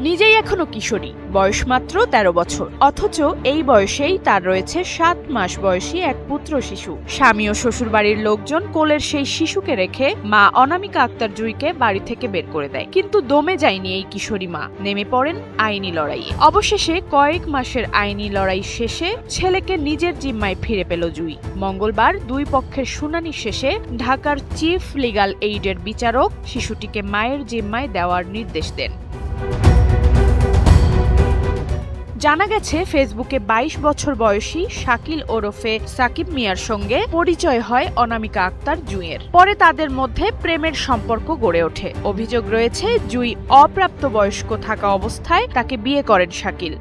নিজেই এখনো কিশোরী, বয়স মাত্র ১৩ বছর, অথচ এই বয়সেই তার রয়েছে ৭ মাস বয়সী এক পুত্র শিশু। স্বামী ও শ্বশুরবাড়ির লোকজন কোলের সেই শিশুকে রেখে মা অনামিকা আক্তার জুঁইকে বাড়ি থেকে বের করে দেয়। কিন্তু দমে যায়নি এই কিশোরী মা, নেমে পড়েন আইনি লড়াইয়ে। অবশেষে কয়েক মাসের আইনি লড়াই শেষে ছেলেকে নিজের জিম্মায় ফিরে পেল জুঁই। মঙ্গলবার দুই পক্ষের শুনানি শেষে ঢাকার চিফ লিগ্যাল এইডের বিচারক শিশুটিকে মায়ের জিম্মায় দেওয়ার নির্দেশ দেন। জানা গেছে, ফেসবুকে ২২ বছর বয়সী শাকিল ওরফে সাকিব মিয়ার সঙ্গে পরিচয় হয় অনামিকা আক্তার জুঁইয়ের। পরে তাদের মধ্যে প্রেমের সম্পর্ক গড়ে ওঠে। অভিযোগ রয়েছে, জুঁই অপ্রাপ্তবয়স্ক থাকা অবস্থায় তাকে বিয়ে করেন শাকিল।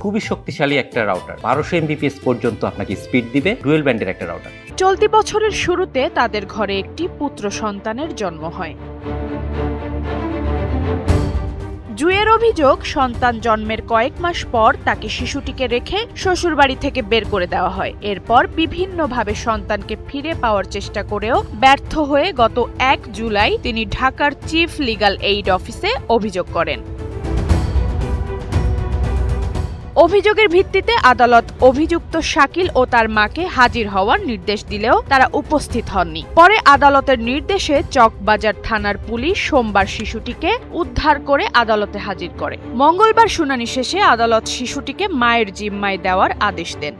খুবই শক্তিশালী একটা রাউটার, ১২০০ MBPS পর্যন্ত আপনাকে স্পিড দিবে, ডুয়েল ব্যান্ডের একটা রাউটার। চলতি বছরের শুরুতে তাদের ঘরে একটি পুত্র সন্তানের জন্ম হয়। জুঁইয়ের অভিযোগ, সন্তান জন্মের কয়েক মাস পর তাকে শিশুটিকে রেখে শ্বশুরবাড়ি থেকে বের করে দেওয়া হয়। এরপর বিভিন্নভাবে সন্তানকে ফিরে পাওয়ার চেষ্টা করেও ব্যর্থ হয়ে গত ১ জুলাই তিনি ঢাকার চিফ লিগ্যাল এইড অফিসে অভিযোগ করেন। অভিযোগের ভিত্তিতে আদালত অভিযুক্ত শাকিল ও তার মাকে হাজির হওয়ার নির্দেশ দিলেও তারা উপস্থিত হননি। পরে আদালতের নির্দেশে চকবাজার থানার পুলিশ সোমবার শিশুটিকে উদ্ধার করে আদালতে হাজির করে। মঙ্গলবার শুনানি শেষে আদালত শিশুটিকে মায়ের জিম্মায় দেওয়ার আদেশ দেন।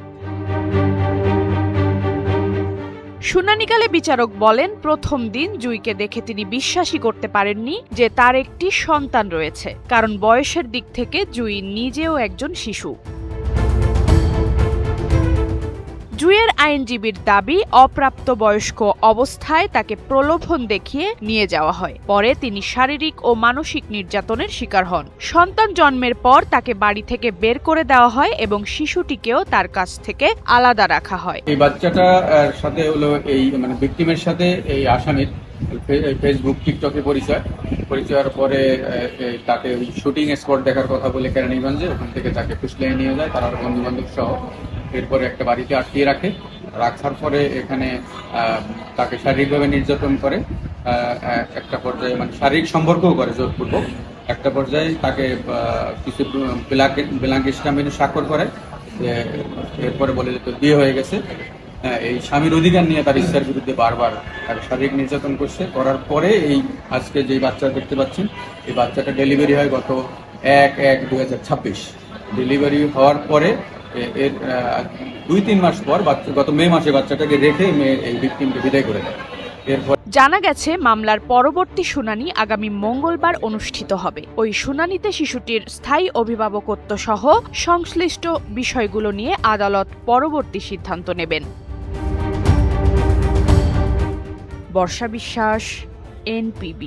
শুনানিকালে বিচারক বলেন, প্রথম দিন জুঁইকে দেখে তিনি বিশ্বাসই করতে পারেননি যে তার একটি সন্তান রয়েছে, কারণ বয়সের দিক থেকে জুঁই নিজেও একজন শিশু। জুঁইয়ের আইনজীবীর দাবি, অপ্রাপ্তবয়স্ক অবস্থায় তাকে প্রলোভন দেখিয়ে নিয়ে যাওয়া হয়। পরে তিনি শারীরিক ও মানসিক নির্যাতনের শিকার হন। সন্তান জন্মের পর তাকে বাড়ি থেকে বের করে দেওয়া হয় এবং শিশুটিকেও তার কাছ থেকে আলাদা রাখা হয়। এই বাচ্চাটার সাথে হলো এই ভিকটিমের সাথে এই আসামির ফেসবুক টিকটকে পরিচয়ের পরে তাকে শুটিং স্পট দেখার কথা বলে কেরানীগঞ্জে, ওখান থেকে তাকে কুষ্টিয়ায় নিয়ে যায় তার বন্ধু বান্ধব সহ। এরপরে একটা বাড়িতে আটকিয়ে রাখার পরে এখানে তাকে শারীরিকভাবে নির্যাতন করে, একটা পর্যায়ে শারীরিক সম্পর্কও করে জোরপূর্বক। একটা পর্যায়ে তাকে কিছু ব্ল্যাঙ্ক স্ট্যাম্পে স্বাক্ষর করে, এরপরে বলে যে বিয়ে হয়ে গেছে। এই স্বামীর অধিকার নিয়ে তার ইচ্ছার বিরুদ্ধে বারবার তাকে শারীরিক নির্যাতন করার পরে এই আজকে যে বাচ্চা দেখতে পাচ্ছেন, এই বাচ্চাটা ডেলিভারি হয় গত ১/১/২০২৬। ডেলিভারি হওয়ার পরে এর ২-৩ মাস পর গত মে মাসে বাচ্চাটাকে রেখে এই ভিকটিমকে বিদায় করে দেয়। জানা গেছে, মামলার পরবর্তী শুনানি আগামী মঙ্গলবার অনুষ্ঠিত হবে। ওই শুনানিতে শিশুটির স্থায়ী অভিভাবকত্ব সহ সংশ্লিষ্ট বিষয়গুলো নিয়ে আদালত পরবর্তী সিদ্ধান্ত নেবেন। বর্ষা বিশ্বাস, NPB।